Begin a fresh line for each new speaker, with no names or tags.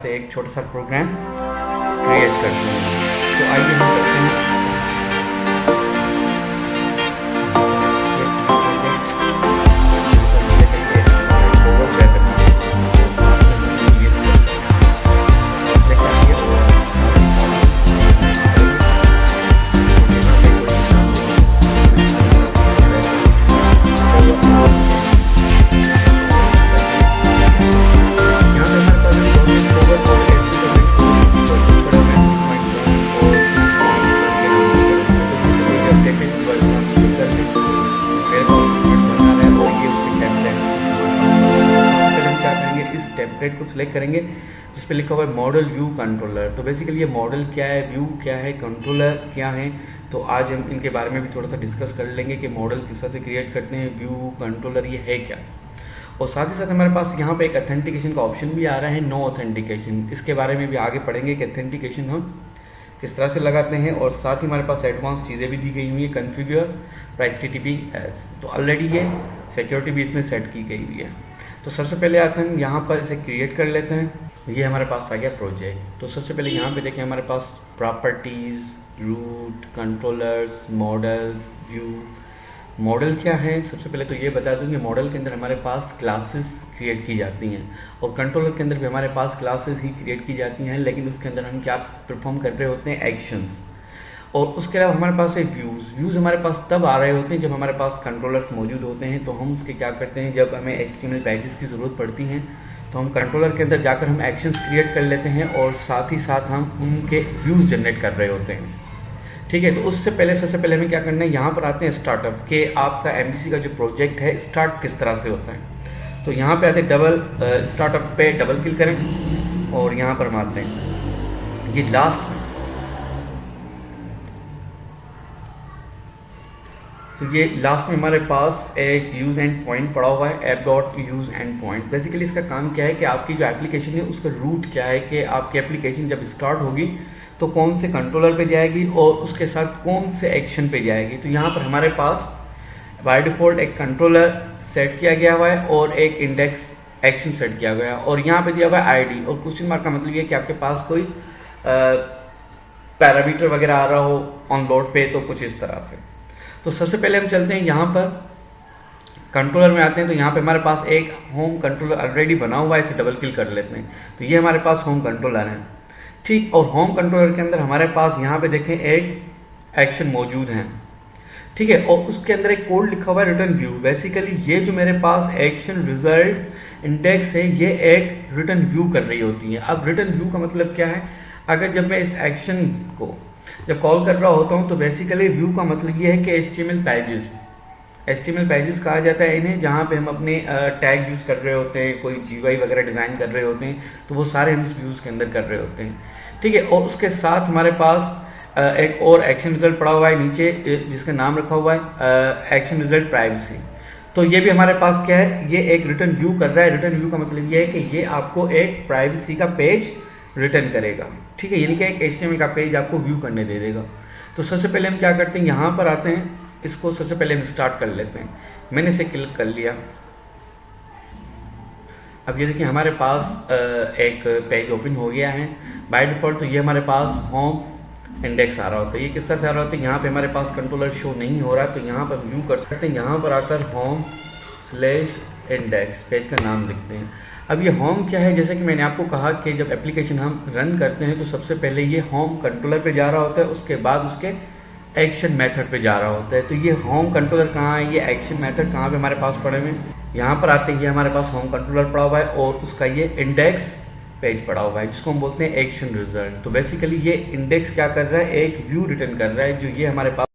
एक छोटा सा प्रोग्राम क्रिएट करते हैं। तो आइए हम करते हैं टेम्पलेट को सिलेक्ट करेंगे जिस पे लिखा हुआ है मॉडल व्यू कंट्रोलर। तो बेसिकली ये मॉडल क्या है, व्यू क्या है, कंट्रोलर क्या है, तो आज हम इनके बारे में भी थोड़ा सा डिस्कस कर लेंगे कि मॉडल किस तरह से क्रिएट करते हैं, व्यू कंट्रोलर ये है क्या। और साथ ही साथ हमारे पास यहाँ पे एक ऑथेंटिकेशन का ऑप्शन भी आ रहा है, नो ऑथेंटिकेशन। इसके बारे में भी आगे पढ़ेंगे कि ऑथेंटिकेशन हम किस तरह से लगाते हैं। और साथ ही हमारे पास एडवांस चीज़ें भी दी गई हुई है, कॉन्फ़िगर प्राइस HTTPS। तो ऑलरेडी ये सिक्योरिटी भी इसमें सेट की गई हुई है। तो सबसे पहले आते हैं यहाँ पर इसे क्रिएट कर लेते हैं। ये हमारे पास आ गया प्रोजेक्ट। तो सबसे पहले यहाँ पे देखें हमारे पास properties, route, controllers, models, view. Model क्या है, सबसे पहले तो ये बता दूँ कि मॉडल के अंदर हमारे पास क्लासेस क्रिएट की जाती हैं और कंट्रोलर के अंदर भी हमारे पास क्लासेस ही क्रिएट की जाती हैं, लेकिन उसके अंदर हम क्या परफॉर्म कर रहे होते हैं, एक्शंस। और उसके अलावा हमारे पास है व्यूज़ हमारे पास तब आ रहे होते हैं जब हमारे पास कंट्रोलर्स मौजूद होते हैं। तो हम उसके क्या करते हैं, जब हमें HTML पैकेज की ज़रूरत पड़ती है तो हम कंट्रोलर के अंदर जाकर हम एक्शंस क्रिएट कर लेते हैं और साथ ही साथ हम उनके व्यूज़ जनरेट कर रहे होते हैं। ठीक है, तो उससे पहले सबसे पहले हमें क्या करना है, यहाँ पर आते हैं स्टार्टअप के आपका MVC का जो प्रोजेक्ट है स्टार्ट किस तरह से होता है। तो यहाँ पे आते हैं डबल स्टार्टअप पे डबल क्लिक करें और यहाँ पर हम आते हैं ये लास्ट। तो ये लास्ट में हमारे पास एक यूज़ एंड पॉइंट पड़ा हुआ है, app dot use and point. Basically इसका काम क्या है कि आपकी जो एप्लीकेशन है उसका रूट क्या है, कि आपकी एप्लीकेशन जब स्टार्ट होगी तो कौन से कंट्रोलर पे जाएगी और उसके साथ कौन से एक्शन पे जाएगी। तो यहाँ पर हमारे पास बाय डिफ़ॉल्ट एक कंट्रोलर सेट किया गया हुआ है और एक इंडेक्स एक्शन सेट किया गया है और यहाँ पे दिया हुआ है ID। और क्वेश्चन मार्क का मतलब ये कि आपके पास कोई पैरामीटर वगैरह आ रहा हो ऑन बोर्ड पे, तो कुछ इस तरह से। तो सबसे पहले हम चलते हैं यहाँ पर कंट्रोलर में आते हैं। तो यहाँ पे हमारे पास एक होम कंट्रोलर ऑलरेडी बना हुआ है, इसे डबल क्लिक कर लेते हैं। तो ये हमारे पास होम कंट्रोलर है, ठीक। और होम कंट्रोलर के अंदर हमारे पास यहाँ पे देखें एक एक्शन मौजूद है, ठीक है। और उसके अंदर एक कोड लिखा हुआ है रिटर्न व्यू। बेसिकली ये जो मेरे पास एक्शन रिजल्ट इंडेक्स है ये एक रिटर्न व्यू कर रही होती है। अब रिटर्न व्यू का मतलब क्या है, अगर जब मैं इस एक्शन को जब कॉल कर रहा होता हूँ तो बेसिकली व्यू का मतलब ये है कि HTML पैजेस कहा जाता है इन्हें, जहाँ पे हम अपने टैग यूज़ कर रहे होते हैं, कोई GUI वगैरह डिज़ाइन कर रहे होते हैं, तो वो सारे हम इस व्यूज़ के अंदर कर रहे होते हैं, ठीक है। और उसके साथ हमारे पास एक और एक्शन रिजल्ट पड़ा हुआ है नीचे जिसका नाम रखा हुआ है एक्शन रिजल्ट प्राइवेसी। तो ये भी हमारे पास क्या है, ये एक रिटर्न व्यू कर रहा है। रिटर्न व्यू का मतलब ये है कि ये आपको एक प्राइवेसी का पेज रिटर्न करेगा, ठीक है, यानी कि एक HTML का पेज आपको व्यू करने दे देगा। तो सबसे पहले हम क्या करते हैं, यहाँ पर आते हैं, इसको सबसे पहले हम स्टार्ट कर लेते हैं। मैंने इसे क्लिक कर लिया। अब ये देखिए हमारे पास एक पेज ओपन हो गया है। बाय डिफ़ॉल्ट तो ये हमारे पास होम इंडेक्स आ रहा होता है। ये किस तरह से आ रहा होता है, यहाँ पे हमारे पास कंट्रोलर शो नहीं हो रहा, तो यहाँ पर व्यू कर सकते हैं। यहाँ पर आकर home/index पेज का नाम लिखते हैं। अब ये होम क्या है, जैसे कि मैंने आपको कहा कि जब एप्लीकेशन हम रन करते हैं तो सबसे पहले ये होम कंट्रोलर पे जा रहा होता है, उसके बाद उसके एक्शन मेथड पे जा रहा होता है। तो ये होम कंट्रोलर कहाँ है, ये एक्शन मेथड कहाँ पे हमारे पास पड़े हुए हैं, यहाँ पर आते हैं। ये हमारे पास होम कंट्रोलर पड़ा हुआ है और उसका ये इंडेक्स पेज पड़ा हुआ है जिसको हम बोलते हैं एक्शन रिजल्ट। तो बेसिकली ये इंडेक्स क्या कर रहा है, एक व्यू रिटर्न कर रहा है जो ये हमारे पास